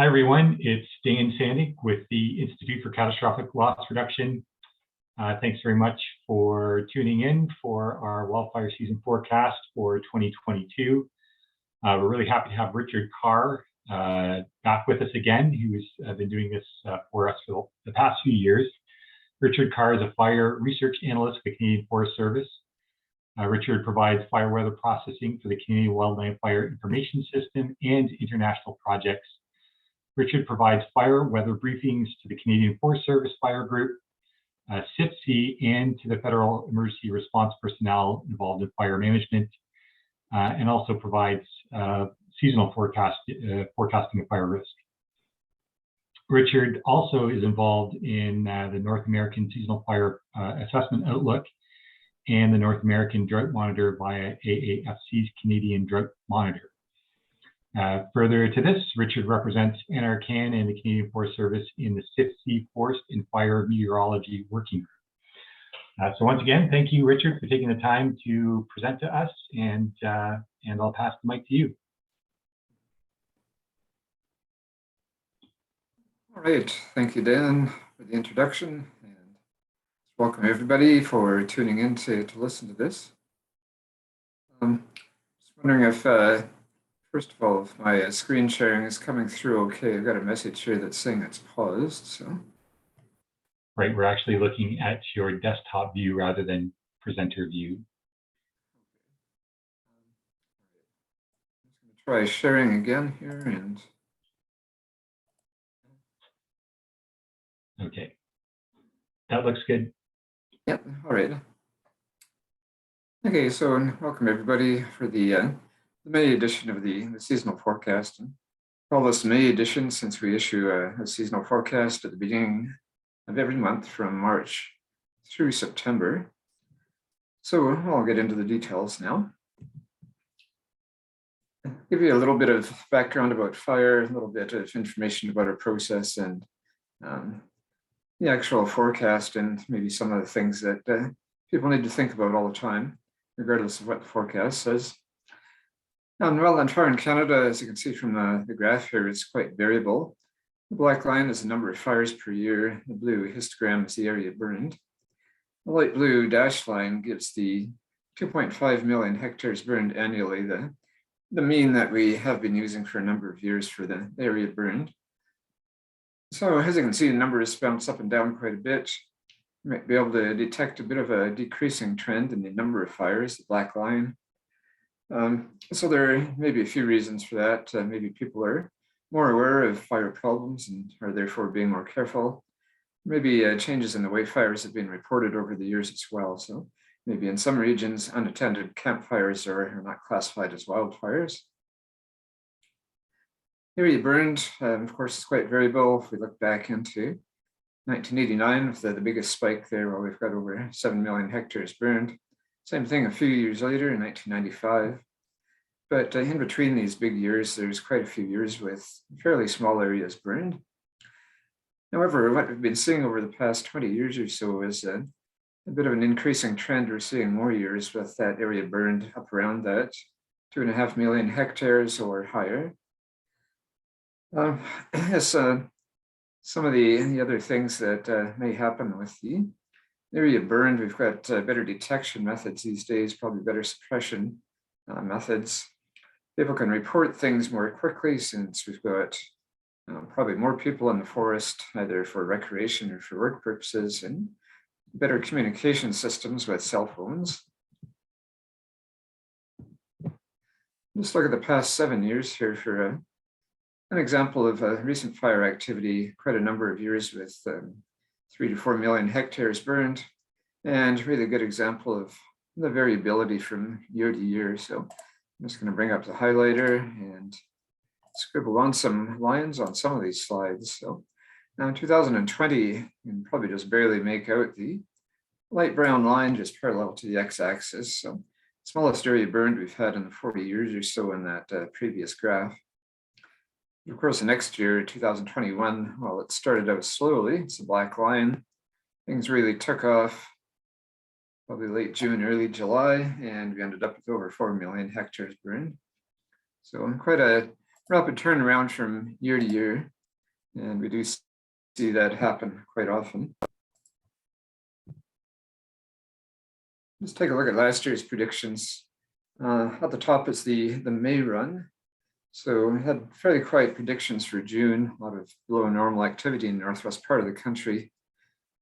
Hi, everyone. It's Dan Sandig with the Institute for Catastrophic Loss Reduction. Thanks very much for tuning in for our wildfire season forecast for 2022. We're really happy to have Richard Carr back with us again, who's been doing this for us for the past few years. Richard Carr is a fire research analyst for the Canadian Forest Service. Richard provides fire weather processing for the Canadian Wildland Fire Information System and international projects. Richard provides fire weather briefings to the Canadian Forest Service Fire Group, CIFC, and to the Federal Emergency Response personnel involved in fire management, and also provides seasonal forecasting of fire risk. Richard also is involved in the North American Seasonal Fire Assessment Outlook and the North American Drought Monitor via AAFC's Canadian Drought Monitor. Further to this, Richard represents NRCan and the Canadian Forest Service in the CIFC Forest and Fire Meteorology Working Group. So once again, thank you, Richard, for taking the time to present to us, and I'll pass the mic to you. All right, thank you, Dan, for the introduction, and welcome everybody for tuning in to listen to this. Just wondering if first of all, if my screen sharing is coming through okay. I've got a message here that's saying it's paused. So, right, we're actually looking at your desktop view rather than presenter view. I'm just going to try sharing again here, and okay, that looks good. Yep. All right. Okay, so welcome everybody for the May edition of the seasonal forecast. Call this May edition since we issue a seasonal forecast at the beginning of every month from March through September. So I'll get into the details now. Give you a little bit of background about fire, a little bit of information about our process, and the actual forecast, and maybe some of the things that people need to think about all the time, regardless of what the forecast says. Wildland fire in Canada, as you can see from the graph here, is quite variable. The black line is the number of fires per year. The blue histogram is the area burned. The light blue dashed line gives the 2.5 million hectares burned annually, the mean that we have been using for a number of years for the area burned. So as you can see, the numbers bounce up and down quite a bit. You might be able to detect a bit of a decreasing trend in the number of fires, the black line. So there may be a few reasons for that. Maybe people are more aware of fire problems and are therefore being more careful. Maybe changes in the way fires have been reported over the years as well. So maybe in some regions, unattended campfires are not classified as wildfires. Area burned, of course, is quite variable. If we look back into 1989, with the biggest spike there, where we've got over 7 million hectares burned. Same thing a few years later in 1995. But in between these big years, there's quite a few years with fairly small areas burned. However, what we've been seeing over the past 20 years or so is a bit of an increasing trend. We're seeing more years with that area burned up around that 2.5 million hectares or higher. Some of the other things that may happen with the area burned, we've got better detection methods these days, probably better suppression methods. People can report things more quickly since we've got probably more people in the forest, either for recreation or for work purposes, and better communication systems with cell phones. Just look at the past 7 years here for an example of recent fire activity, quite a number of years with 3 to 4 million hectares burned, and really good example of the variability from year to year. So I'm just going to bring up the highlighter and scribble on some lines on some of these slides. So now in 2020, you can probably just barely make out the light brown line just parallel to the x-axis. So smallest area burned we've had in the 40 years or so in that previous graph. Of course, the next year, 2021, well, it started out slowly. It's a black line. Things really took off probably late June, early July, and we ended up with over 4 million hectares burned. So quite a rapid turnaround from year to year, and we do see that happen quite often. Let's take a look at last year's predictions. At the top is the May run. So we had fairly quiet predictions for June, a lot of below normal activity in the northwest part of the country,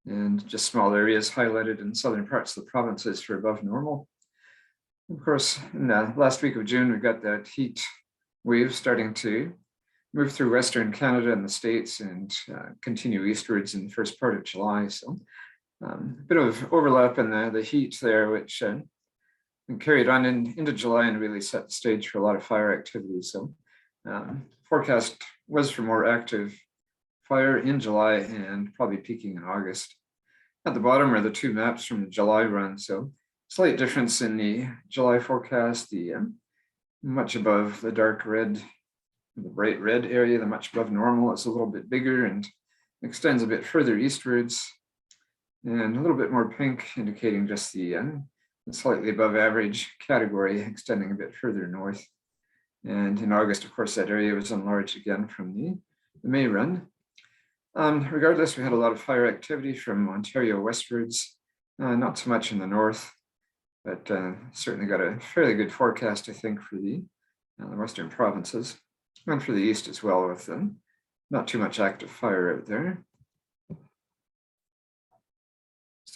and just small areas highlighted in southern parts of the provinces for above normal. Of course, in the last week of June, we got that heat wave starting to move through Western Canada and the States and continue eastwards in the first part of July. So a bit of overlap in the heat there, which carried on into July and really set the stage for a lot of fire activity. So forecast was for more active fire in July and probably peaking in August. At the bottom are the two maps from the July run. So slight difference in the July forecast, the much above the dark red, the bright red area, the much above normal. It's a little bit bigger and extends a bit further eastwards, and a little bit more pink indicating just the slightly above average category extending a bit further north. And in August, of course, that area was enlarged again from the May run. Regardless, we had a lot of fire activity from Ontario westwards, not so much in the north, but certainly got a fairly good forecast, I think, for the western provinces, and for the east as well, with not too much active fire out there.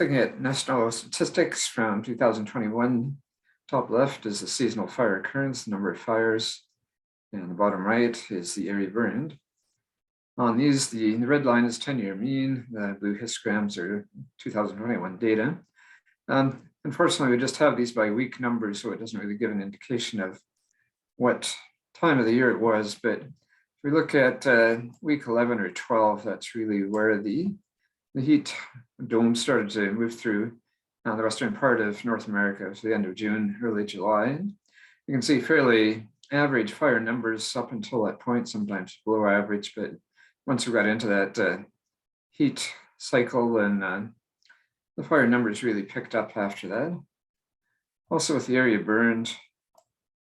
Looking at national statistics from 2021, top left is the seasonal fire occurrence, the number of fires, and the bottom right is the area burned. On these, the red line is 10-year mean, the blue histograms are 2021 data. Unfortunately, we just have these by week numbers, so it doesn't really give an indication of what time of the year it was. But if we look at week 11 or 12, that's really where the heat dome started to move through the western part of North America to the end of June, early July. You can see fairly average fire numbers up until that point, sometimes below average, but once we got into that heat cycle, and the fire numbers really picked up after that. Also with the area burned,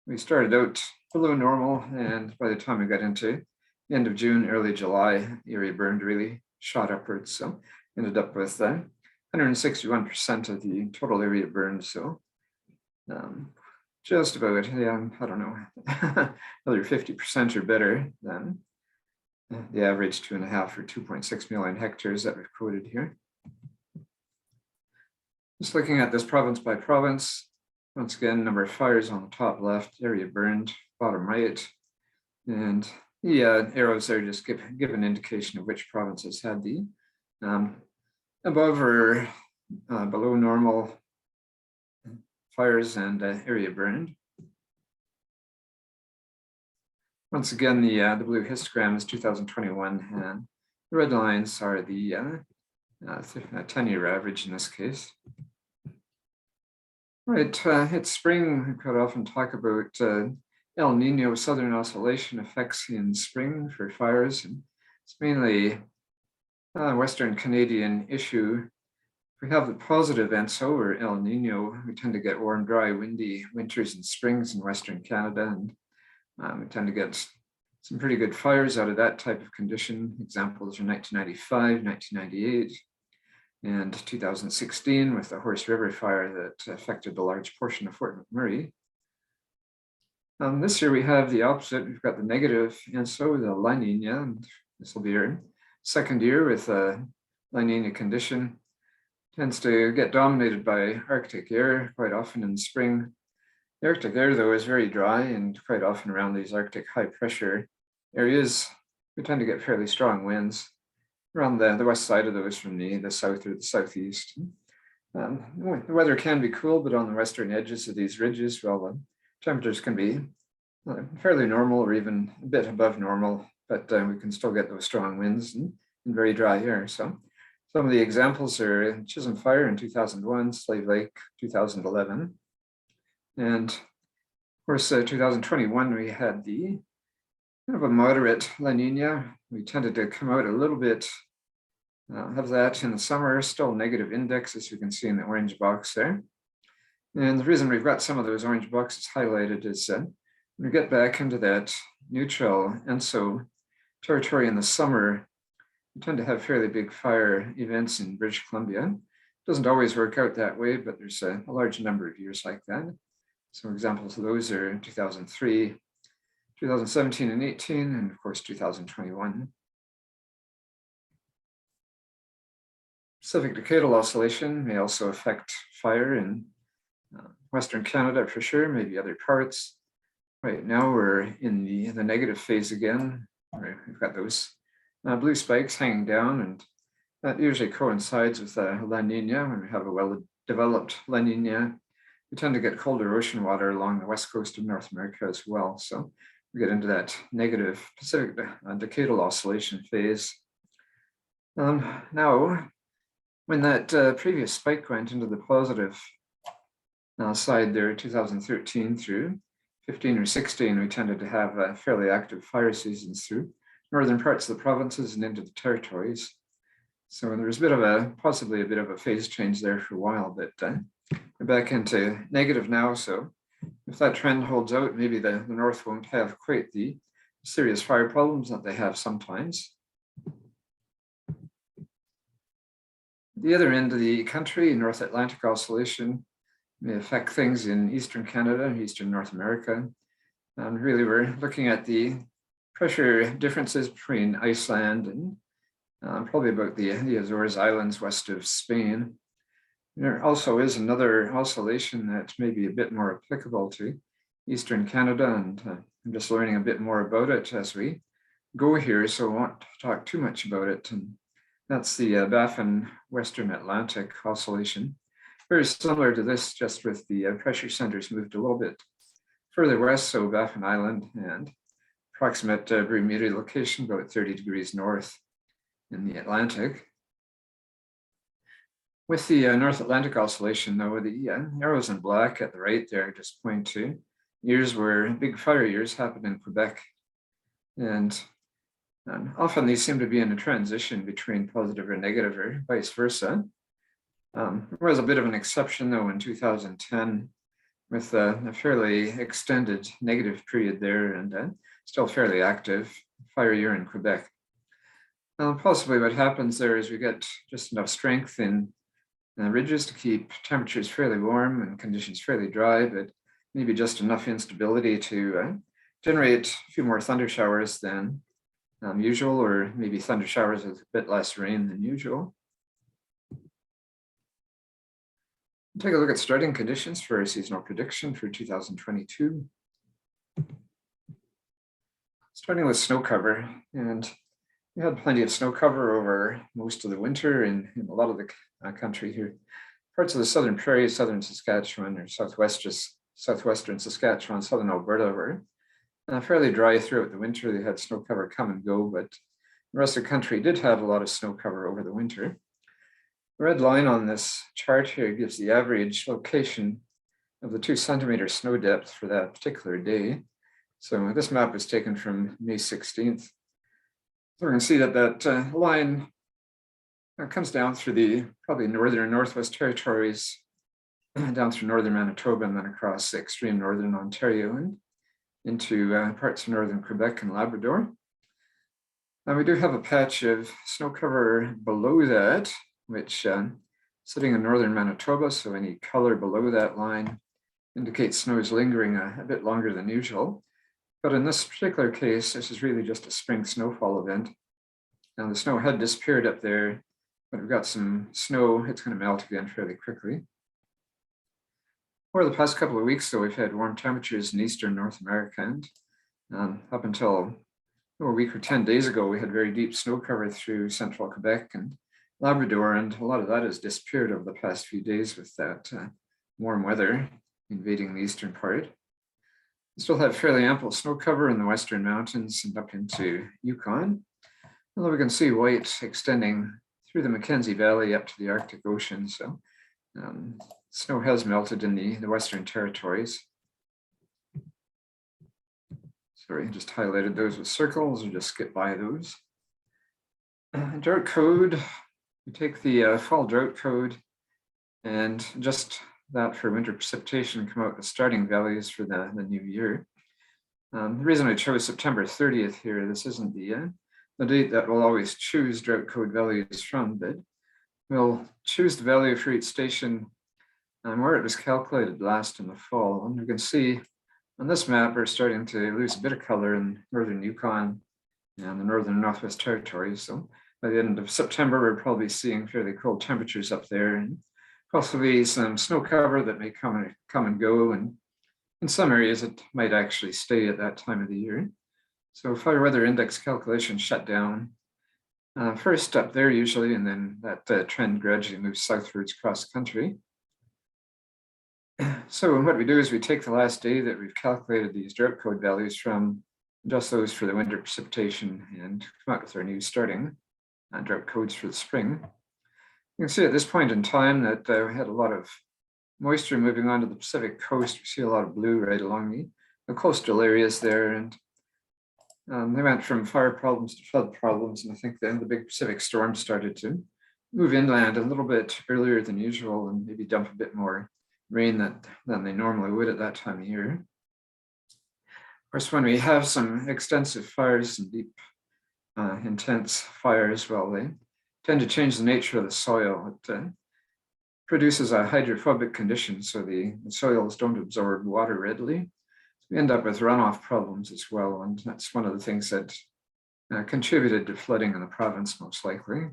we started out below normal, and by the time we got into the end of June, early July, the area burned really shot upwards. So ended up with 161% of the total area burned. So just about, yeah, I don't know, another 50% or better than the average 2.5 or 2.6 million hectares that we've quoted here. Just looking at this province by province, once again, number of fires on the top left, area burned, bottom right, and the arrows there just give an indication of which provinces had the above or below normal fires and area burned. Once again, the blue histogram is 2021, and the red lines are the 10-year average in this case. Right, it's spring. We quite often talk about El Nino, southern oscillation effects in spring for fires, and it's mainly a Western Canadian issue. We have the positive ENSO or El Nino. We tend to get warm, dry, windy winters and springs in Western Canada, and we tend to get some pretty good fires out of that type of condition. Examples are 1995, 1998, and 2016 with the Horse River fire that affected a large portion of Fort McMurray. This year we have the opposite. We've got the negative ENSO, the La Nina, and this will be our second year with a La Nina condition. Tends to get dominated by Arctic air quite often in the spring. The Arctic air, though, is very dry, and quite often around these Arctic high pressure areas, we tend to get fairly strong winds around the west side of those from the south or the southeast. The weather can be cool, but on the western edges of these ridges, well, the temperatures can be fairly normal or even a bit above normal, but we can still get those strong winds and very dry air. So some of the examples are Chisholm Fire in 2001, Slave Lake 2011. And of course, 2021, we had the kind of a moderate La Nina. We tended to come out a little bit of that in the summer, still negative index, as you can see in the orange box there. And the reason we've got some of those orange boxes highlighted is When we get back into that neutral ENSO territory in the summer, we tend to have fairly big fire events in British Columbia. It doesn't always work out that way, but there's a large number of years like that. Some examples of those are 2003, 2017 and 18, and of course 2021. Pacific decadal oscillation may also affect fire in Western Canada for sure, maybe other parts. Right now we're in the negative phase again. Right, we've got those blue spikes hanging down, and that usually coincides with La Nina. When we have a well-developed La Nina, we tend to get colder ocean water along the west coast of North America as well. So we get into that negative Pacific decadal oscillation phase. Now, when that previous spike went into the positive side there, 2013 through 15 or 16, we tended to have fairly active fire seasons through northern parts of the provinces and into the territories. So there was possibly a bit of a phase change there for a while, but we're back into negative now. So if that trend holds out, maybe the north won't have quite the serious fire problems that they have sometimes. The other end of the country, North Atlantic oscillation, may affect things in Eastern Canada and Eastern North America. And really, we're looking at the pressure differences between Iceland and probably about the Azores Islands west of Spain. There also is another oscillation that may be a bit more applicable to Eastern Canada, and I'm just learning a bit more about it as we go here, so I won't talk too much about it. And that's the Baffin Western Atlantic oscillation. Very similar to this, just with the pressure centers moved a little bit further west, so Baffin Island and approximate Bermuda location, about 30 degrees north in the Atlantic. With the North Atlantic oscillation, though, the arrows in black at the right there just point to years where big fire years happen in Quebec. And often these seem to be in a transition between positive or negative or vice versa. There was a bit of an exception, though, in 2010 with a fairly extended negative period there and still fairly active fire year in Quebec. Possibly what happens there is we get just enough strength in ridges to keep temperatures fairly warm and conditions fairly dry, but maybe just enough instability to generate a few more thunder showers than usual, or maybe thunder showers with a bit less rain than usual. Take a look at starting conditions for a seasonal prediction for 2022. Starting with snow cover, and we had plenty of snow cover over most of the winter in a lot of the country here. Parts of the southern prairies, southern Saskatchewan, or southwestern Saskatchewan, southern Alberta were fairly dry throughout the winter. They had snow cover come and go, but the rest of the country did have a lot of snow cover over the winter. The red line on this chart here gives the average location of the 2 centimeter snow depth for that particular day. So this map was taken from May 16th. So we're going to see that line comes down through the probably northern and northwest territories, down through northern Manitoba, and then across extreme northern Ontario and into parts of northern Quebec and Labrador. And we do have a patch of snow cover below that, which sitting in northern Manitoba, so any color below that line indicates snow is lingering a bit longer than usual. But in this particular case, this is really just a spring snowfall event. And the snow had disappeared up there, but we've got some snow. It's going to melt again fairly quickly. Over the past couple of weeks, though, we've had warm temperatures in eastern North America, and up until a week or 10 days ago, we had very deep snow cover through central Quebec and Labrador, and a lot of that has disappeared over the past few days with that warm weather invading the eastern part. We still have fairly ample snow cover in the western mountains and up into Yukon, although we can see white extending through the Mackenzie Valley up to the Arctic Ocean. So snow has melted in the Western Territories. Sorry, just highlighted those with circles, or just skip by those. Drought code, we take the fall drought code and just that for winter precipitation come out with starting values for the new year. The reason I chose September 30th here, this isn't the date that we'll always choose drought code values from, but we'll choose the value for each station where it was calculated last in the fall. And you can see on this map, we're starting to lose a bit of color in northern Yukon and the northern Northwest Territories. So by the end of September, we're probably seeing fairly cold temperatures up there and possibly some snow cover that may come and go. And in some areas, it might actually stay at that time of the year. So fire weather index calculation shut down first up there usually, and then that trend gradually moves southwards across the country. So what we do is we take the last day that we've calculated these drought code values from, adjust those for the winter precipitation, and come out with our new starting drought codes for the spring. You can see at this point in time that we had a lot of moisture moving onto the Pacific coast. We see a lot of blue right along the coastal areas there, and they went from fire problems to flood problems, and I think then the big Pacific storm started to move inland a little bit earlier than usual and maybe dump a bit more rain than they normally would at that time of year. Of course, when we have some extensive fires and deep, intense fires, well, they tend to change the nature of the soil. It produces a hydrophobic condition, so the soils don't absorb water readily. We end up with runoff problems as well, and that's one of the things that contributed to flooding in the province, most likely.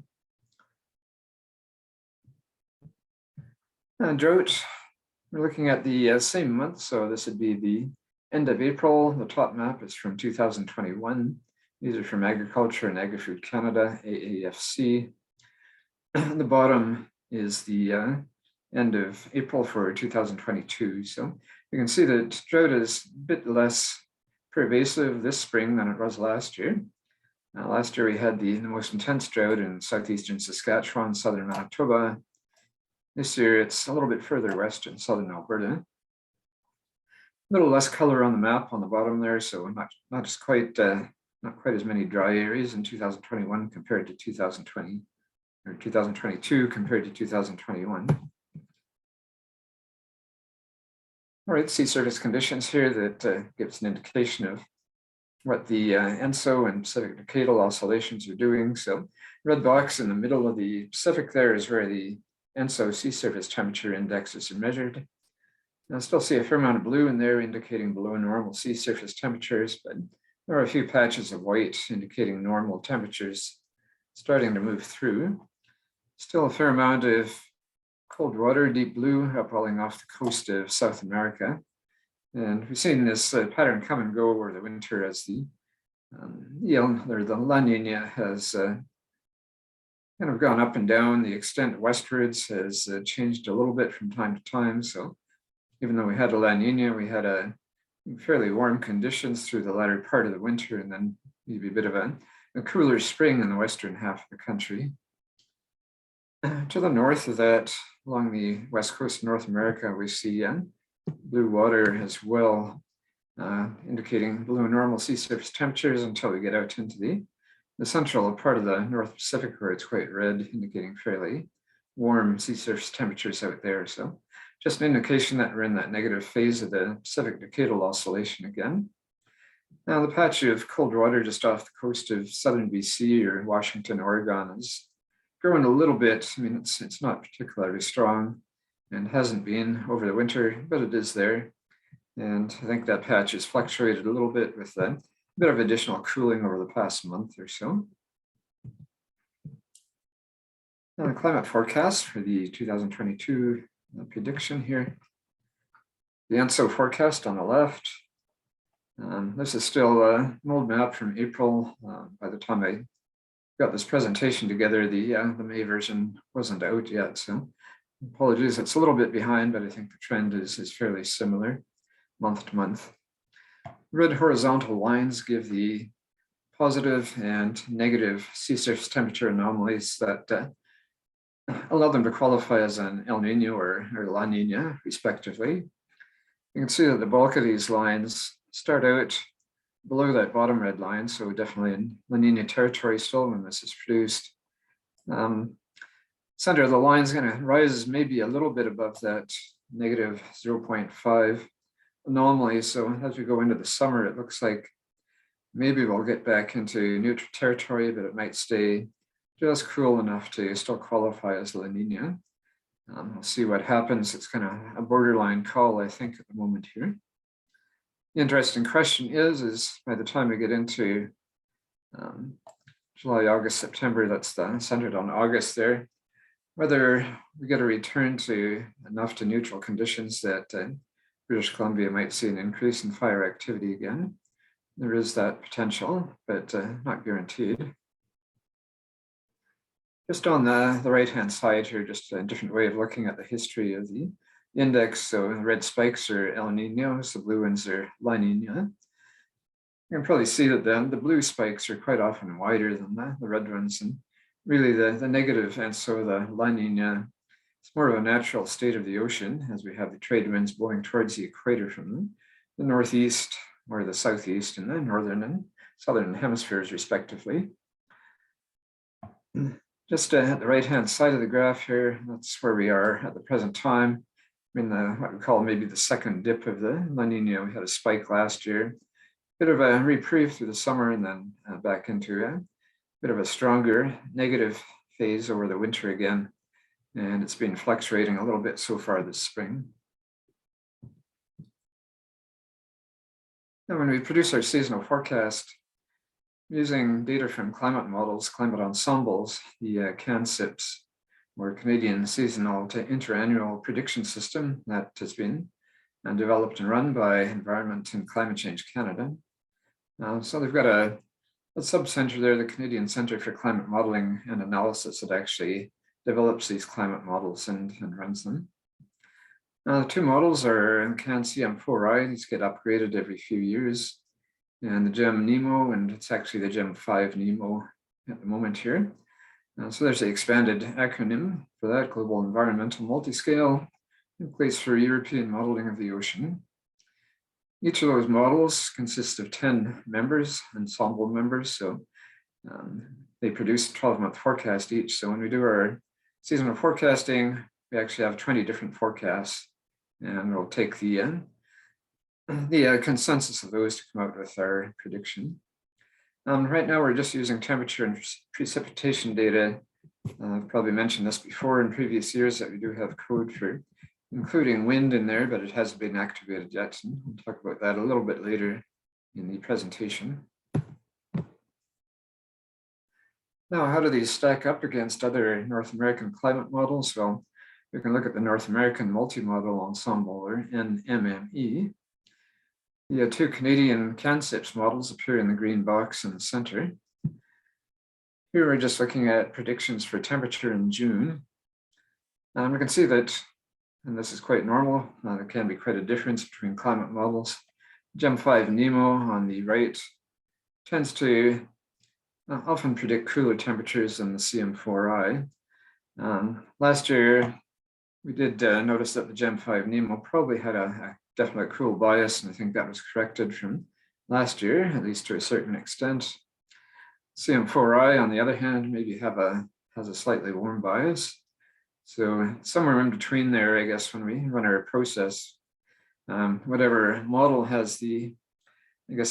Drought, we're looking at the same month, so this would be the end of April. The top map is from 2021. These are from Agriculture and Agri-Food Canada, AAFC. The bottom is the end of April for 2022. So you can see that drought is a bit less pervasive this spring than it was last year. Last year we had the most intense drought in southeastern Saskatchewan, southern Manitoba. This year it's a little bit further west in southern Alberta. A little less color on the map on the bottom there, so not quite as many dry areas in 2021 compared to 2020 or 2022 compared to 2021. All right, sea surface conditions here that gives an indication of what the ENSO and Pacific Decadal oscillations are doing. So red box in the middle of the Pacific there is where the ENSO sea surface temperature indexes are measured. I still see a fair amount of blue in there indicating below normal sea surface temperatures, but there are a few patches of white indicating normal temperatures starting to move through. Still a fair amount of cold water, deep blue, upwelling off the coast of South America. And we've seen this pattern come and go over the winter as the La Nina has kind of gone up and down. The extent westwards has changed a little bit from time to time. So even though we had a La Nina, we had a fairly warm conditions through the latter part of the winter, and then maybe a bit of a cooler spring in the western half of the country. To the north of that, along the west coast of North America, we see blue water as well, indicating below normal sea surface temperatures until we get out into the central part of the North Pacific, where it's quite red, indicating fairly warm sea surface temperatures out there. So just an indication that we're in that negative phase of the Pacific Decadal oscillation again. Now the patch of cold water just off the coast of southern BC or Washington, Oregon is growing a little bit. I mean, it's not particularly strong and hasn't been over the winter, but it is there. And I think that patch has fluctuated a little bit with a bit of additional cooling over the past month or so. Now the climate forecast for the 2022 prediction here. The ENSO forecast on the left. This is still an old map from April. By the time I got this presentation together, the May version wasn't out yet, so apologies, it's a little bit behind, but I think the trend is fairly similar month to month. Red horizontal lines give the positive and negative sea surface temperature anomalies that allow them to qualify as an El Nino or La Nina, respectively. You can see that the bulk of these lines start out below that bottom red line, so definitely in La Nina territory still when this is produced. Center of the line is going to rise maybe a little bit above that negative 0.5 anomaly. So as we go into the summer, it looks like maybe we'll get back into neutral territory, but it might stay just cool enough to still qualify as La Nina. We'll see what happens. It's kind of a borderline call, I think, at the moment here. The interesting question is by the time we get into July, August, September, that's centered on August there, whether we get a return to enough to neutral conditions that British Columbia might see an increase in fire activity again. There is that potential, but not guaranteed. Just on the right-hand side here, just a different way of looking at the history of the index. So the red spikes are El Ninos, the blue ones are La Nina. You can probably see that the blue spikes are quite often wider than the red ones. And really the negative, and so the La Nina, it's more of a natural state of the ocean as we have the trade winds blowing towards the equator from the northeast or the southeast and the northern and southern hemispheres respectively. Just at the right-hand side of the graph here, that's where we are at the present time. In what we call maybe the second dip of the La Nina. We had a spike last year, bit of a reprieve through the summer, and then back into a bit of a stronger negative phase over the winter again. And it's been fluctuating a little bit so far this spring. Now, when we produce our seasonal forecast, using data from climate models, climate ensembles, the CANSIPS, or Canadian Seasonal to Interannual Prediction System that has been developed and run by Environment and Climate Change Canada. So they've got a sub-center there, the Canadian Centre for Climate Modelling and Analysis, that actually develops these climate models and runs them. The two models are CAN-CM4I, these get upgraded every few years, and the GEM Nemo, and it's actually the GEM 5 Nemo at the moment here. So there's the expanded acronym for that, Global Environmental Multiscale, in place for European Modeling of the Ocean. Each of those models consists of 10 members, ensemble members, so they produce a 12-month forecast each. So when we do our seasonal forecasting, we actually have 20 different forecasts, and we'll take the consensus of those to come out with our prediction. Right now, we're just using temperature and precipitation data. I've probably mentioned this before in previous years that we do have code for including wind in there, but it hasn't been activated yet. And we'll talk about that a little bit later in the presentation. Now, how do these stack up against other North American climate models? Well, we can look at the North American Multi-Model Ensemble, or NMME. The two Canadian CANSIPS models appear in the green box in the center. Here we're just looking at predictions for temperature in June. And we can see that, and this is quite normal, there can be quite a difference between climate models. GEM 5 Nemo on the right tends to often predict cooler temperatures than the CM4I. Last year, we did notice that the GEM 5 Nemo probably had a definite cool bias, and I think that was corrected from last year, at least to a certain extent. CM4I, on the other hand, maybe has a slightly warm bias. So somewhere in between there, I guess, when we run our process, whatever model has the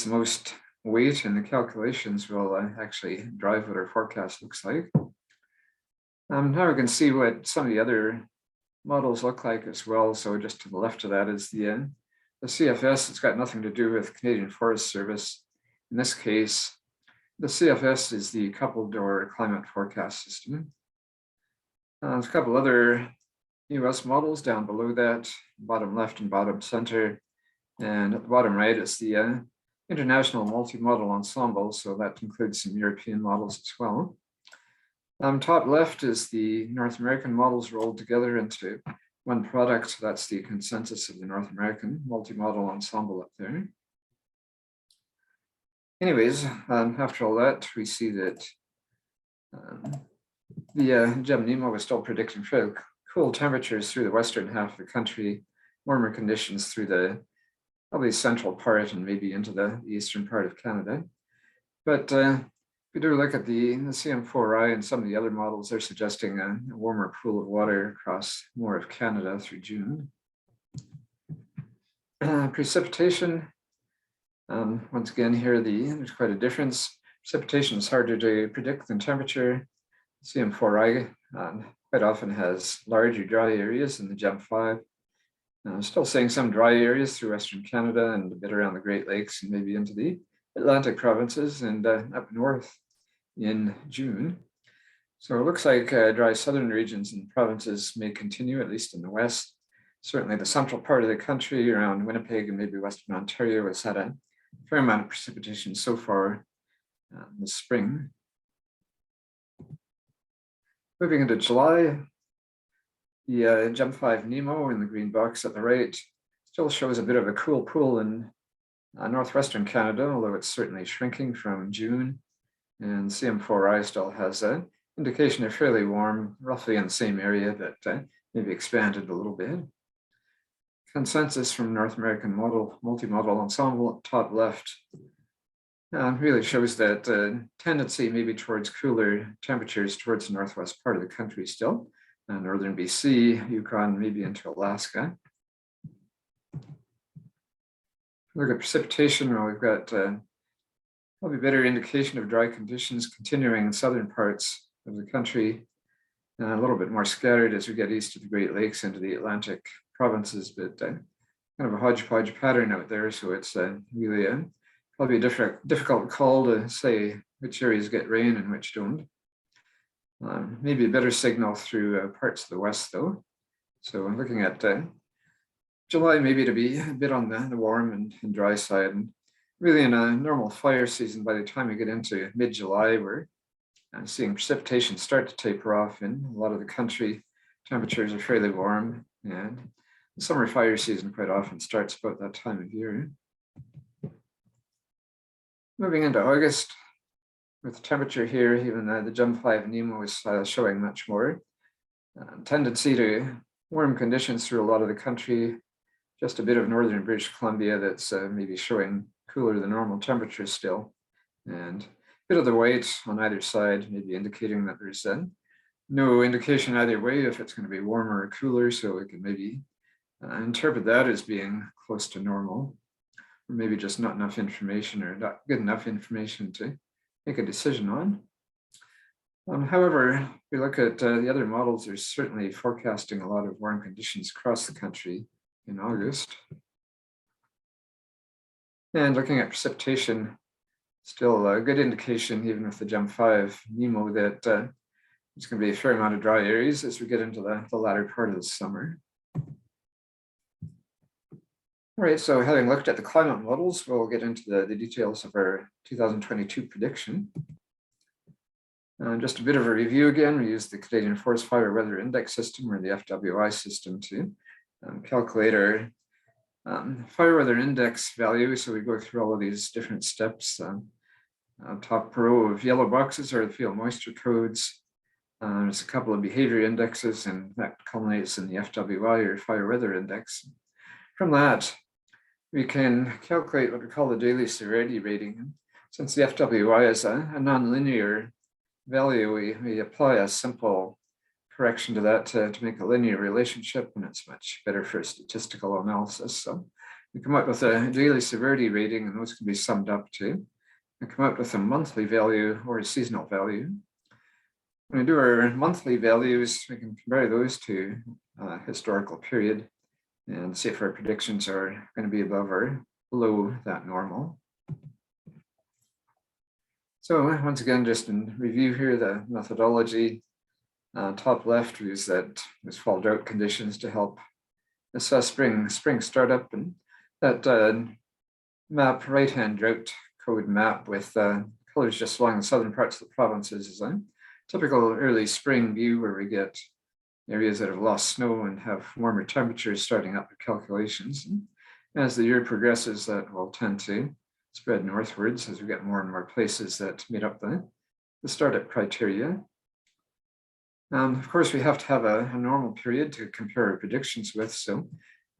most weight in the calculations will actually drive what our forecast looks like. Now we can see what some of the other models look like as well. So just to the left of that is the CFS. It's got nothing to do with Canadian Forest Service. In this case, the CFS is the coupled or climate forecast system. There's a couple other US models down below that, bottom left and bottom center. And at the bottom right is the International Multi-Model Ensemble. So that includes some European models as well. Top left is the North American models rolled together into one product. That's the consensus of the North American Multi-Model Ensemble up there. Anyways, after all that, we see that the GEM Nemo is still predicting fairly cool temperatures through the western half of the country, warmer conditions through the probably central part and maybe into the eastern part of Canada. But we do look at the CM4I and some of the other models, they're suggesting a warmer pool of water across more of Canada through June. Precipitation, once again here, there's quite a difference. Precipitation is harder to predict than temperature. CM4I quite often has larger dry areas in the GEM5. Still seeing some dry areas through Western Canada and a bit around the Great Lakes and maybe into the Atlantic provinces and up north in June. So it looks like dry southern regions and provinces may continue, at least in the west. Certainly the central part of the country around Winnipeg and maybe Western Ontario has had a fair amount of precipitation so far this spring. Moving into July, the GEM5 Nino in the green box at the right still shows a bit of a cool pool in northwestern Canada, although it's certainly shrinking from June. And CM4I still has an indication of fairly warm, roughly in the same area, but maybe expanded a little bit. Consensus from North American multimodal ensemble top left really shows that tendency maybe towards cooler temperatures towards the northwest part of the country still, northern BC, Yukon, maybe into Alaska. Look at precipitation. Well, we've got probably better indication of dry conditions continuing in southern parts of the country, a little bit more scattered as we get east of the Great Lakes into the Atlantic provinces, but kind of a hodgepodge pattern out there. So it's really probably a difficult call to say which areas get rain and which don't. Maybe a better signal through parts of the west though. So I'm looking at July maybe to be a bit on the warm and dry side, and really in a normal fire season, by the time we get into mid-July, we're seeing precipitation start to taper off in a lot of the country. Temperatures are fairly warm, and the summer fire season quite often starts about that time of year. Moving into August, with the temperature here, even the GEM5 Nino is showing much more tendency to warm conditions through a lot of the country. Just a bit of northern British Columbia that's maybe showing cooler than normal temperatures still, and a bit of the white on either side, maybe indicating that there's no indication either way if it's going to be warmer or cooler. So we can maybe interpret that as being close to normal, or maybe just not enough information or not good enough information to make a decision on. However, if we look at the other models, there's certainly forecasting a lot of warm conditions across the country in August. And looking at precipitation, still a good indication, even with the GEM5 Nino, that there's going to be a fair amount of dry areas as we get into the latter part of the summer. All right, so having looked at the climate models, we'll get into the details of our 2022 prediction. Just a bit of a review again. We use the Canadian Forest Fire Weather Index system, or the FWI system, to calculate our fire weather index value. So we go through all of these different steps. Top row of yellow boxes are the field moisture codes. There's a couple of behavior indexes, and that culminates in the FWI, or fire weather index. From that, we can calculate what we call the daily severity rating. Since the FWI is a nonlinear value, we apply a simple correction to that to make a linear relationship, and it's much better for statistical analysis. So we come up with a daily severity rating, and those can be summed up to, we come up with a monthly value or a seasonal value. When we do our monthly values, we can compare those to a historical period and see if our predictions are going to be above or below that normal. So once again, just in review here, the methodology. Top left, we use that as fall drought conditions to help assess spring startup, and that map, right-hand drought code map with colors just along the southern parts of the provinces, is a typical early spring view where we get areas that have lost snow and have warmer temperatures starting up the calculations. And as the year progresses, that will tend to spread northwards as we get more and more places that meet up the startup criteria. Of course, we have to have a normal period to compare our predictions with. So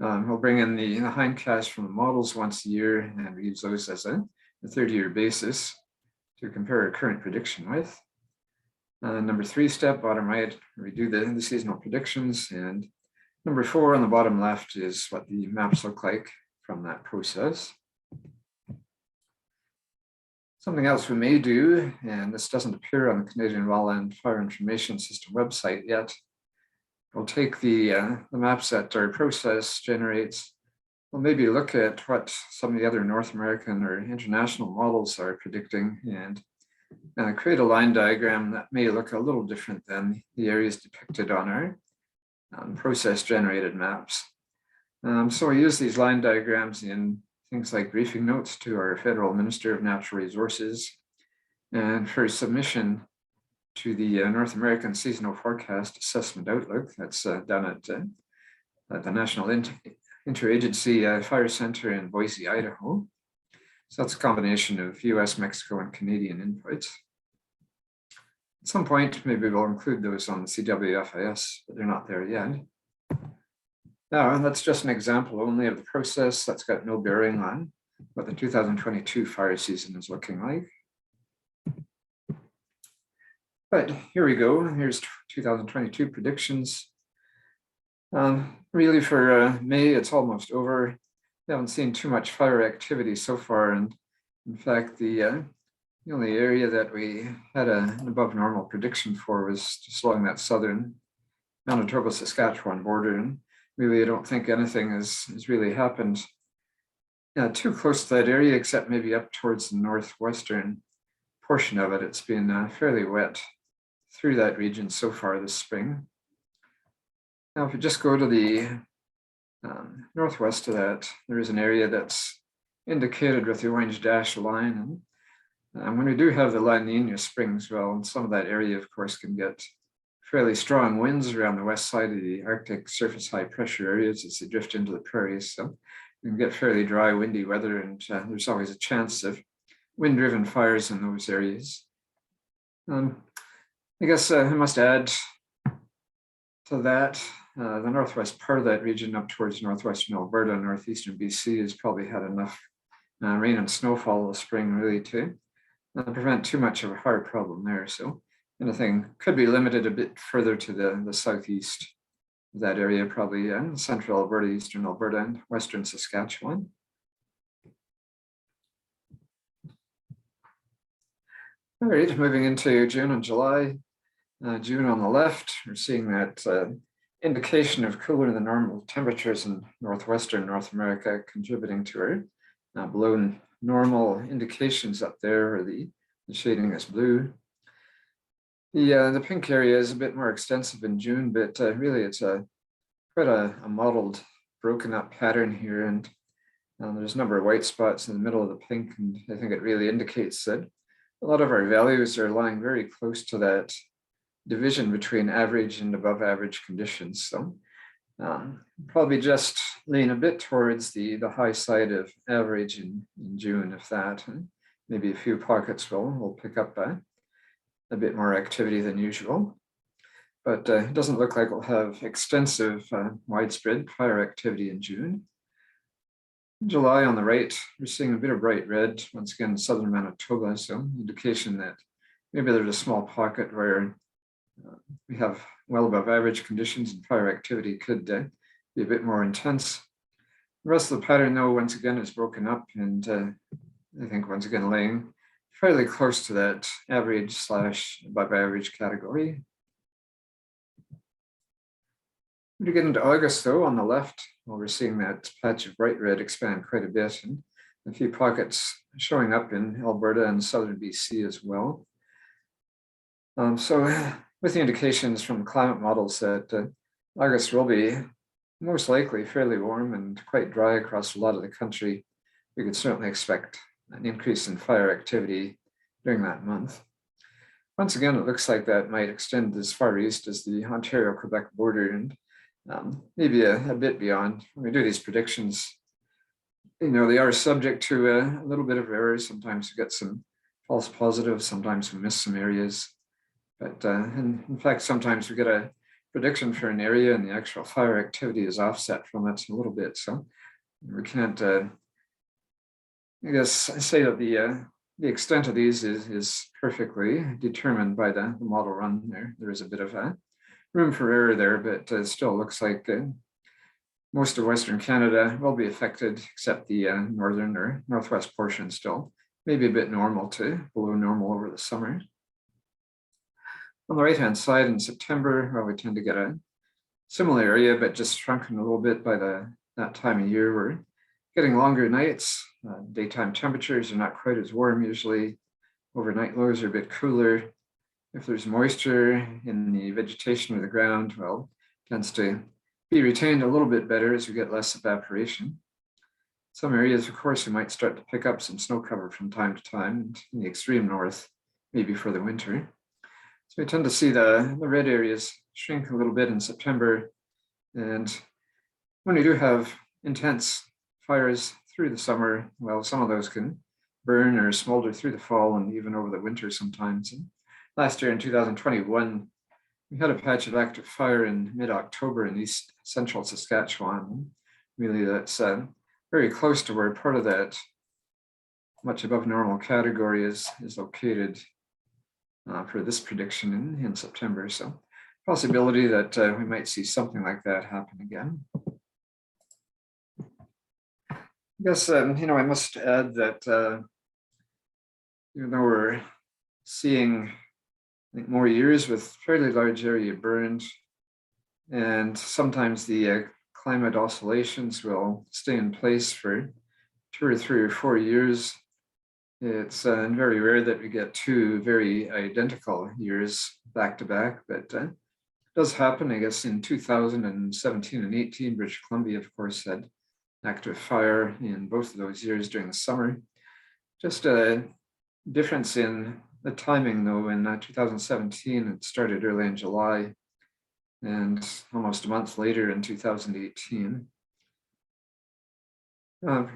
we'll bring in the hindcast from the models once a year, and we use those as a 30-year basis to compare our current prediction with. Number 3 step, bottom right, we do the seasonal predictions. And number 4 on the bottom left is what the maps look like from that process. Something else we may do, and this doesn't appear on the Canadian Wildland Fire Information System website yet, we'll take the maps that our process generates. We'll maybe look at what some of the other North American or international models are predicting and create a line diagram that may look a little different than the areas depicted on our process generated maps. So we use these line diagrams in things like briefing notes to our Federal Minister of Natural Resources and for submission to the North American Seasonal Forecast Assessment Outlook that's done at the National Interagency Fire Center in Boise, Idaho. So that's a combination of US, Mexico, and Canadian inputs. At some point, maybe we'll include those on the CWFIS, but they're not there yet. Now, that's just an example only of the process. That's got no bearing on what the 2022 fire season is looking like. But here we go. Here's 2022 predictions. Really for May, it's almost over. We haven't seen too much fire activity so far. And in fact, the only area that we had an above normal prediction for was just along that southern Manitoba, Saskatchewan border. And really, I don't think anything has really happened too close to that area, except maybe up towards the northwestern portion of it. It's been fairly wet through that region so far this spring. Now, if we just go to the northwest of that, there is an area that's indicated with the orange dashed line. And when we do have the La Nina springs, well, some of that area, of course, can get fairly strong winds around the west side of the Arctic surface high pressure areas as they drift into the prairies. So you can get fairly dry, windy weather, and there's always a chance of wind-driven fires in those areas. I guess I must add to that, the northwest part of that region up towards northwestern Alberta and northeastern BC has probably had enough rain and snowfall this spring really to prevent too much of a hard problem there. So anything could be limited a bit further to the southeast of that area, probably central Alberta, eastern Alberta, and western Saskatchewan. All right, moving into June and July. June on the left, we're seeing that indication of cooler than normal temperatures in northwestern North America contributing to our below normal indications up there, or the shading is blue. The pink area is a bit more extensive in June, but really it's quite a modeled broken up pattern here, and there's a number of white spots in the middle of the pink, and I think it really indicates that a lot of our values are lying very close to that division between average and above average conditions. So probably just lean a bit towards the high side of average in June, if that. And maybe a few pockets will pick up a bit more activity than usual. But it doesn't look like we'll have extensive widespread fire activity in June. In July on the right, we're seeing a bit of bright red, once again, southern Manitoba, so indication that maybe there's a small pocket where we have well above average conditions and fire activity could be a bit more intense. The rest of the pattern, though, once again, is broken up, and I think once again laying fairly close to that average / above average category. When we get into August, though, on the left, well, we're seeing that patch of bright red expand quite a bit, and a few pockets showing up in Alberta and southern BC as well. So with the indications from climate models that August will be most likely fairly warm and quite dry across a lot of the country, we could certainly expect an increase in fire activity during that month. Once again, it looks like that might extend as far east as the Ontario-Quebec border, and maybe a bit beyond. When we do these predictions, they are subject to a little bit of error. Sometimes we get some false positives, sometimes we miss some areas. But in fact, sometimes we get a prediction for an area and the actual fire activity is offset from it a little bit. So we can't, I guess, say that the extent of these is perfectly determined by the model run there. There is a bit of room for error there, but it still looks like Most of Western Canada will be affected, except the northern or northwest portion still, maybe a bit normal to below normal over the summer. On the right-hand side in September, well, we tend to get a similar area, but just shrunken a little bit by that time of year. We're getting longer nights. Daytime temperatures are not quite as warm usually. Overnight lows are a bit cooler. If there's moisture in the vegetation or the ground, well, it tends to be retained a little bit better as we get less evaporation. Some areas, of course, we might start to pick up some snow cover from time to time in the extreme north, maybe for the winter. So we tend to see the red areas shrink a little bit in September. And when we do have intense fires through the summer, well, some of those can burn or smolder through the fall and even over the winter sometimes. And last year in 2021, we had a patch of active fire in mid-October in east central Saskatchewan. Really, that's very close to where part of that much above normal category is located for this prediction in September. So possibility that we might see something like that happen again. I guess, I must add that even though we're seeing more years with fairly large area burned, and sometimes the climate oscillations will stay in place for 2 or 3 or 4 years. It's very rare that we get 2 very identical years back to back, but it does happen. I guess in 2017 and 18, British Columbia, of course, had active fire in both of those years during the summer. Just a difference in the timing, though. In 2017, it started early in July, and almost a month later in 2018.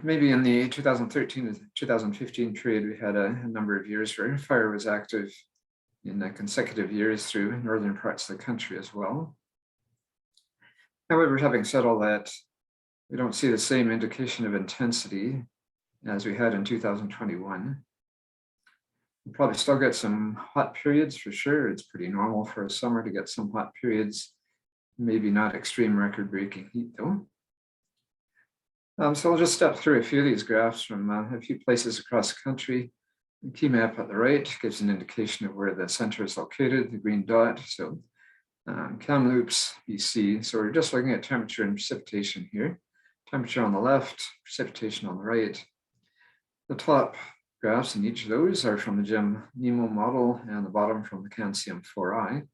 Maybe in the 2013 to 2015 period, we had a number of years where fire was active in consecutive years through northern parts of the country as well. However, having said all that, we don't see the same indication of intensity as we had in 2021. We'll probably still get some hot periods for sure. It's pretty normal for a summer to get some hot periods, maybe not extreme record-breaking heat though. So I'll just step through a few of these graphs from a few places across the country. The key map at the right gives an indication of where the center is located, the green dot. So Kamloops, BC. So we're just looking at temperature and precipitation here. Temperature on the left, precipitation on the right. The top graphs in each of those are from the Nino model, and the bottom from the CanCM4I.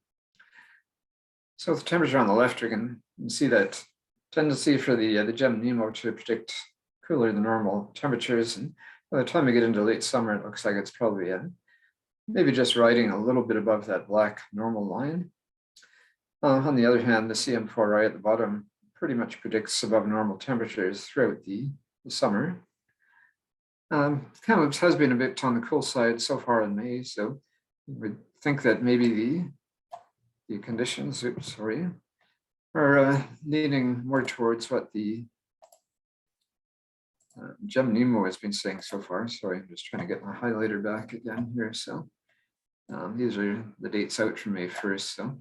So with the temperature on the left, we can see that tendency for the Nino to predict cooler than normal temperatures. And by the time we get into late summer, it looks like it's probably maybe just riding a little bit above that black normal line. On the other hand, the CM4I at the bottom pretty much predicts above normal temperatures throughout the summer. Kamloops has been a bit on the cool side so far in May, so we think that maybe the conditions, are leaning more towards what the Nino has been saying so far. Sorry, I'm just trying to get my highlighter back again here. So these are the dates out from May 1st. So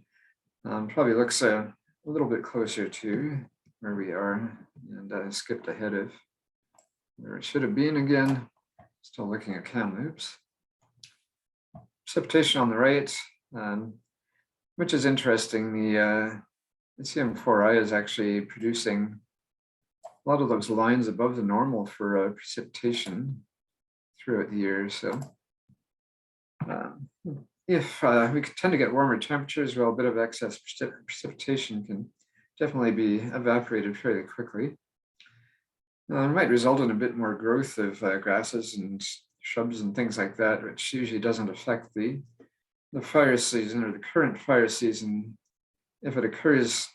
probably looks a little bit closer to where we are, and I skipped ahead of where it should have been again. Still looking at Kamloops. Precipitation on the right, which is interesting. The CM4I is actually producing a lot of those lines above the normal for precipitation throughout the year. So if we tend to get warmer temperatures, well, a bit of excess precipitation can definitely be evaporated fairly quickly. It might result in a bit more growth of grasses and shrubs and things like that, which usually doesn't affect the fire season or the current fire season. If it occurs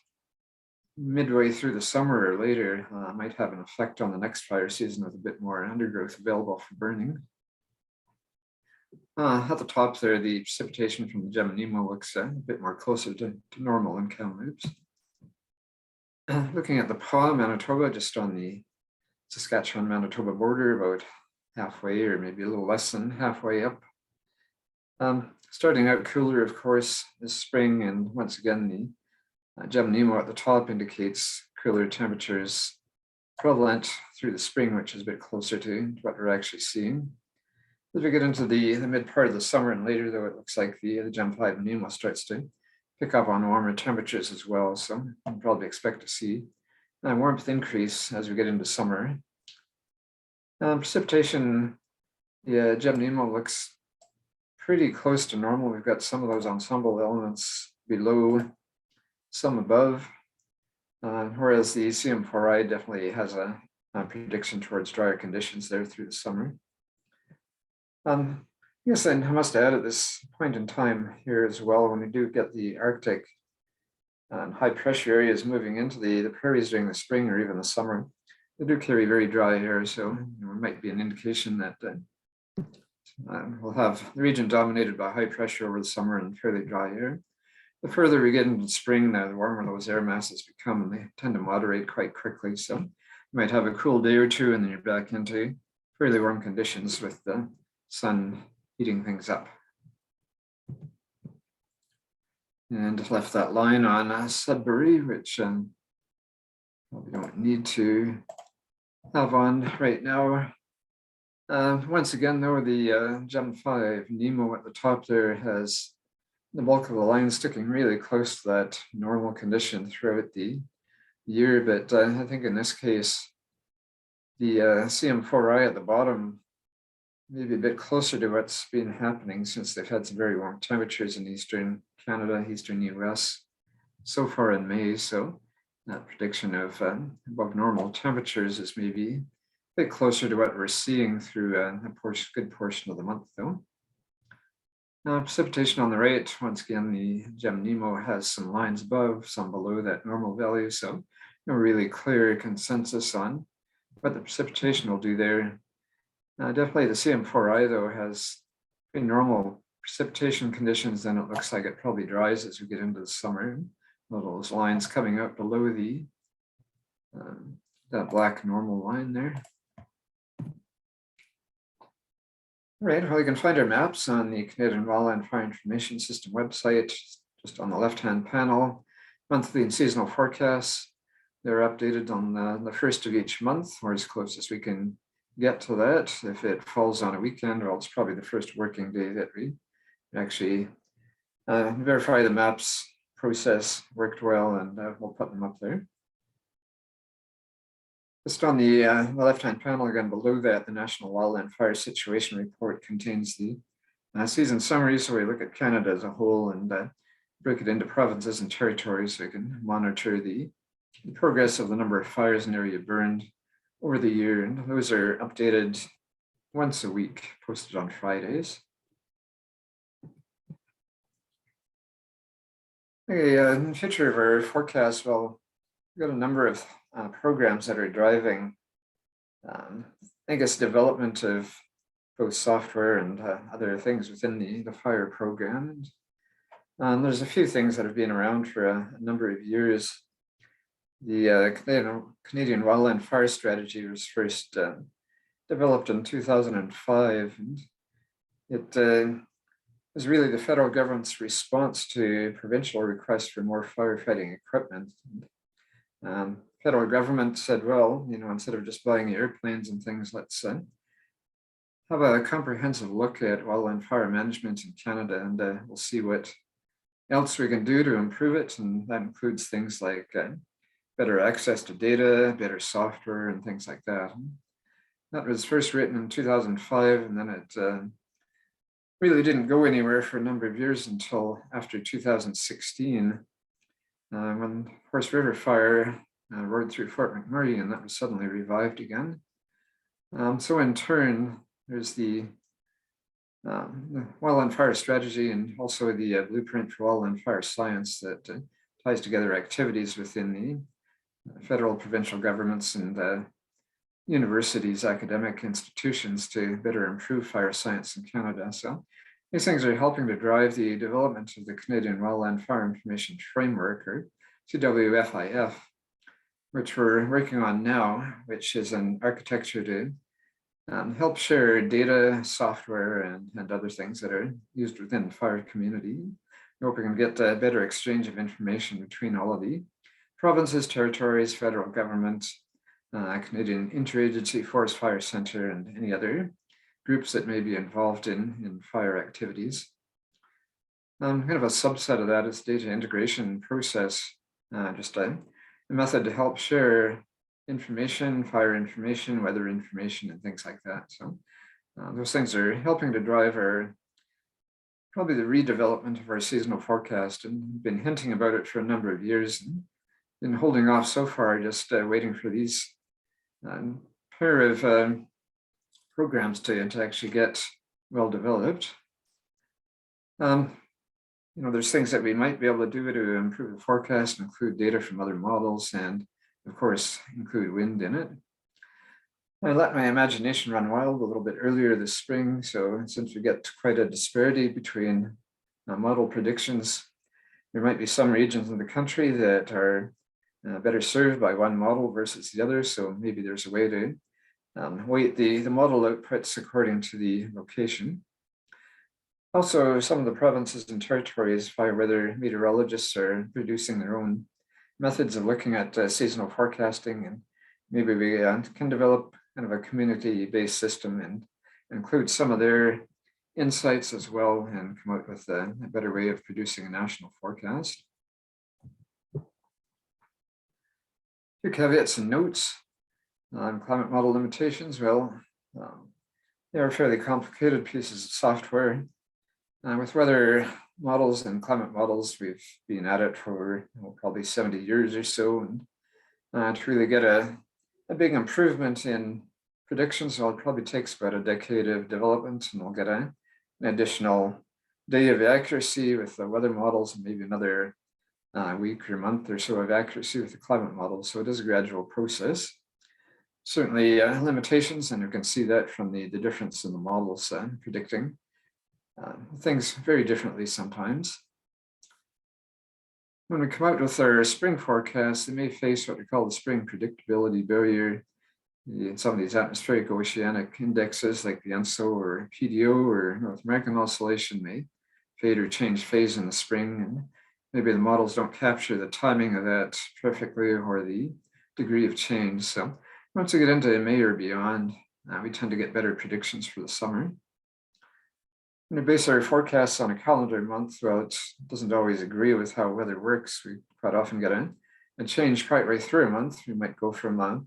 midway through the summer or later, might have an effect on the next fire season with a bit more undergrowth available for burning. At the top there, the precipitation from the Nino looks a bit more closer to normal in Kamloops. Looking at the Pas, Manitoba, just on the Saskatchewan-Manitoba border, about halfway or maybe a little less than halfway up. Starting out cooler, of course, this spring, and once again, the Nino at the top indicates cooler temperatures prevalent through the spring, which is a bit closer to what we're actually seeing. As we get into the mid part of the summer and later, though, it looks like the Gem 5 Nino starts to pick up on warmer temperatures as well. So we'll probably expect to see warmth increase as we get into summer. Precipitation, yeah, Gem Nino looks pretty close to normal. We've got some of those ensemble elements below, some above, whereas the CM4I definitely has a prediction towards drier conditions there through the summer. Yes, and I must add at this point in time here as well, when we do get the Arctic high pressure areas moving into the prairies during the spring or even the summer, they do carry very dry air. So it might be an indication that we'll have the region dominated by high pressure over the summer and fairly dry air. The further we get into spring, the warmer those air masses become, and they tend to moderate quite quickly. So you might have a cool day or two, and then you're back into fairly warm conditions with the sun heating things up. And left that line on Sudbury, which probably don't need to have on right now. Once again, though, the Gem 5 Nemo at the top there has the bulk of the line sticking really close to that normal condition throughout the year. But I think in this case, the CM4I at the bottom maybe a bit closer to what's been happening since they've had some very warm temperatures in eastern Canada, eastern US so far in May. So that prediction of above normal temperatures is maybe a bit closer to what we're seeing through a good portion of the month, though. Precipitation on the right, once again, the Gem Nemo has some lines above, some below that normal value. So no really clear consensus on what the precipitation will do there. Definitely the CM4I, though, has pretty normal precipitation conditions. Then it looks like it probably dries as we get into the summer. All those lines coming out below the that black normal line there. All right, well, you can find our maps on the Canadian Wildland Fire Information System website, just on the left-hand panel. Monthly and seasonal forecasts. They're updated on the first of each month, or as close as we can get to that. If it falls on a weekend, well, it's probably the first working day that we actually verify the maps process worked well, and we'll put them up there. Just on the left-hand panel again below that, the National Wildland Fire Situation Report contains the season summary. So we look at Canada as a whole and break it into provinces and territories so we can monitor the progress of the number of fires and area burned over the year. And those are updated once a week, posted on Fridays. A picture of our forecast. Well, we've got a number of programs that are driving, I guess, development of both software and other things within the fire program. And there's a few things that have been around for a number of years. The Canadian Wildland Fire Strategy was first developed in 2005, and it was really the federal government's response to provincial requests for more firefighting equipment. Federal government said, well, instead of just buying airplanes and things, let's have a comprehensive look at wildland fire management in Canada, and we'll see what else we can do to improve it. And that includes things like better access to data, better software, and things like that. And that was first written in 2005, and then it really didn't go anywhere for a number of years until after 2016, when Horse River Fire roared through Fort McMurray, and that was suddenly revived again. So in turn, there's the Wildland Fire Strategy and also the Blueprint for Wildland Fire Science that ties together activities within the federal, provincial governments and universities, academic institutions to better improve fire science in Canada. So these things are helping to drive the development of the Canadian Wildland Fire Information Framework, or CWFIF, which we're working on now, which is an architecture to help share data, software, and other things that are used within the fire community. We hope we can get a better exchange of information between all of the provinces, territories, federal government, Canadian Interagency Forest Fire Centre, and any other groups that may be involved in fire activities. Kind of a subset of that is data integration process, just a method to help share information, fire information, weather information, and things like that. So those things are helping to drive probably the redevelopment of our seasonal forecast, and been hinting about it for a number of years and been holding off so far, just waiting for these pair of programs to actually get well developed. There's things that we might be able to do to improve the forecast, include data from other models, and of course, include wind in it. I let my imagination run wild a little bit earlier this spring. So since we get quite a disparity between model predictions, there might be some regions in the country that are better served by one model versus the other. So maybe there's a way to weight the model outputs according to the location. Also, some of the provinces and territories, fire weather meteorologists are producing their own methods of looking at seasonal forecasting, and maybe we can develop kind of a community-based system and include some of their insights as well, and come up with a better way of producing a national forecast. A few caveats and notes on climate model limitations. Well, they are fairly complicated pieces of software. With weather models and climate models, we've been at it for probably 70 years or so, and to really get a big improvement in predictions, well, it probably takes about a decade of development, and we'll get an additional day of accuracy with the weather models, and maybe another week or month or so of accuracy with the climate models. So it is a gradual process. Certainly limitations, and you can see that from the difference in the models predicting things very differently sometimes. When we come out with our spring forecast, they may face what we call the spring predictability barrier. Some of these atmospheric oceanic indexes like the ENSO or PDO or North American oscillation may fade or change phase in the spring, and maybe the models don't capture the timing of that perfectly or the degree of change. So once we get into May or beyond, we tend to get better predictions for the summer. When we base our forecasts on a calendar month, well, it doesn't always agree with how weather works. We quite often get a change quite right through a month. We might go from a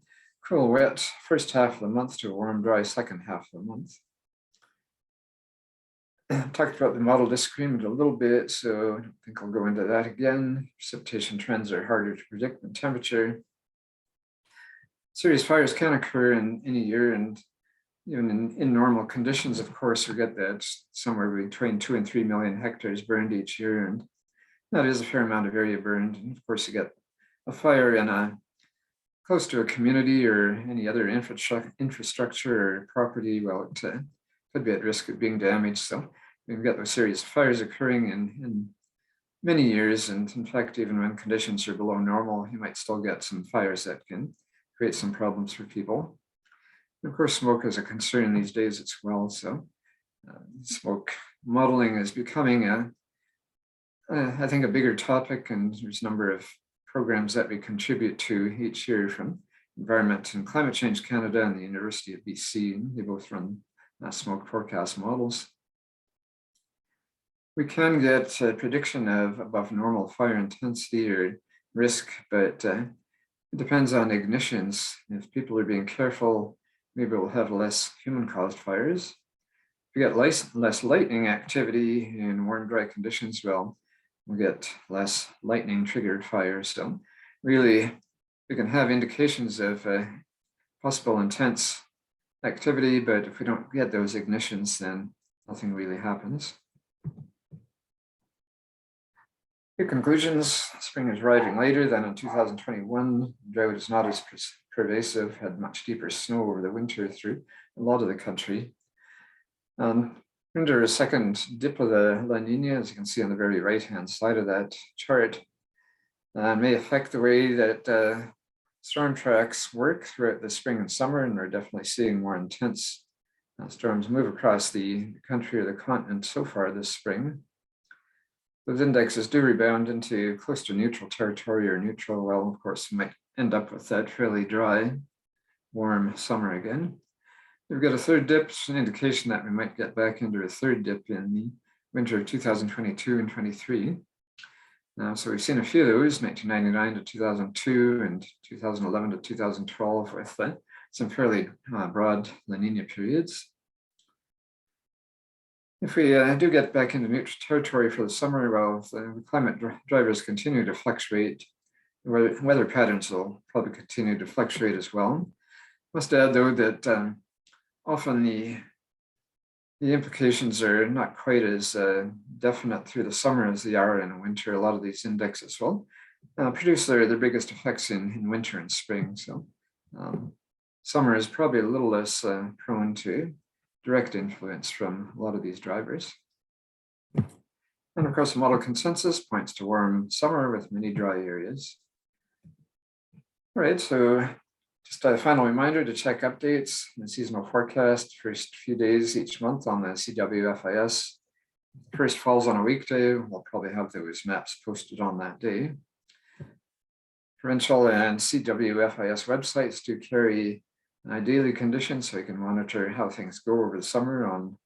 cool, wet first half of the month to a warm, dry second half of the month. Talked about the model disagreement a little bit, so I don't think I'll go into that again. Precipitation trends are harder to predict than temperature. Serious fires can occur in any year, and even in normal conditions, of course, we get that somewhere between 2 and 3 million hectares burned each year, and that is a fair amount of area burned. And of course, you get a fire in close to a community or any other infrastructure or property, well, it could be at risk of being damaged. So we can get those serious fires occurring in many years, and in fact, even when conditions are below normal, you might still get some fires that can create some problems for people. Of course, smoke is a concern these days as well. So smoke modeling is becoming, I think, a bigger topic, and there's a number of programs that we contribute to each year from Environment and Climate Change Canada and the University of BC. They both run smoke forecast models. We can get a prediction of above normal fire intensity or risk, but it depends on ignitions. If people are being careful, maybe we'll have less human-caused fires. If we get less lightning activity in warm, dry conditions, well, we'll get less lightning-triggered fires. So really, we can have indications of possible intense activity, but if we don't get those ignitions, then nothing really happens. The conclusions: spring is arriving later than in 2021. Drought is not as pervasive, had much deeper snow over the winter through a lot of the country. Under a second dip of the La Nina, as you can see on the very right-hand side of that chart, may affect the way that storm tracks work throughout the spring and summer, and we're definitely seeing more intense storms move across the country or the continent so far this spring. those indexes do rebound into close to neutral territory or neutral, well, of course, we might end up with that fairly dry, warm summer again. We've got a third dip, an indication that we might get back into a third dip in the winter of 2022 and 23. So we've seen a few of those, 1999 to 2002 and 2011 to 2012, with some fairly broad La Nina periods. If we do get back into neutral territory for the summer, well, if the climate drivers continue to fluctuate, weather patterns will probably continue to fluctuate as well. Must add, though, that often the implications are not quite as definite through the summer as they are in winter. A lot of these indexes will produce their biggest effects in winter and spring. So summer is probably a little less prone to direct influence from a lot of these drivers. And of course, the model consensus points to warm summer with many dry areas. All right, so just a final reminder to check updates in the seasonal forecast first few days each month on the CWFIS. First falls on a weekday. We'll probably have those maps posted on that day. Provincial and CWFIS websites do carry daily conditions, so you can monitor how things go over the summer on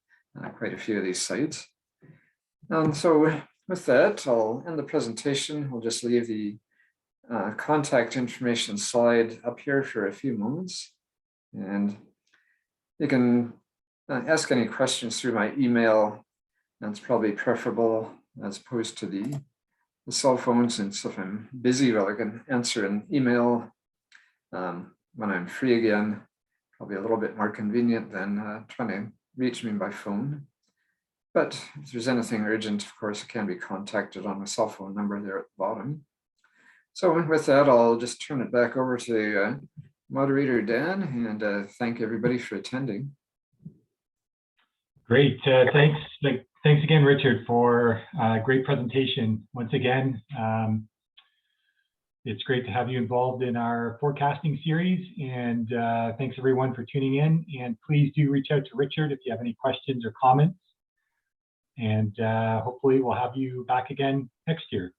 quite a few of these sites. And so with that, I'll end the presentation. We'll just leave the contact information slide up here for a few moments. And you can ask any questions through my email. That's probably preferable as opposed to the cell phones. And so if I'm busy, well, I can answer an email when I'm free again. Probably a little bit more convenient than trying to reach me by phone. But if there's anything urgent, of course, it can be contacted on my cell phone number there at the bottom. So with that, I'll just turn it back over to moderator Dan, and thank everybody for attending. Great, thanks. Thanks again, Richard, for a great presentation. Once again, it's great to have you involved in our forecasting series, and thanks everyone for tuning in. And please do reach out to Richard if you have any questions or comments. And hopefully we'll have you back again next year.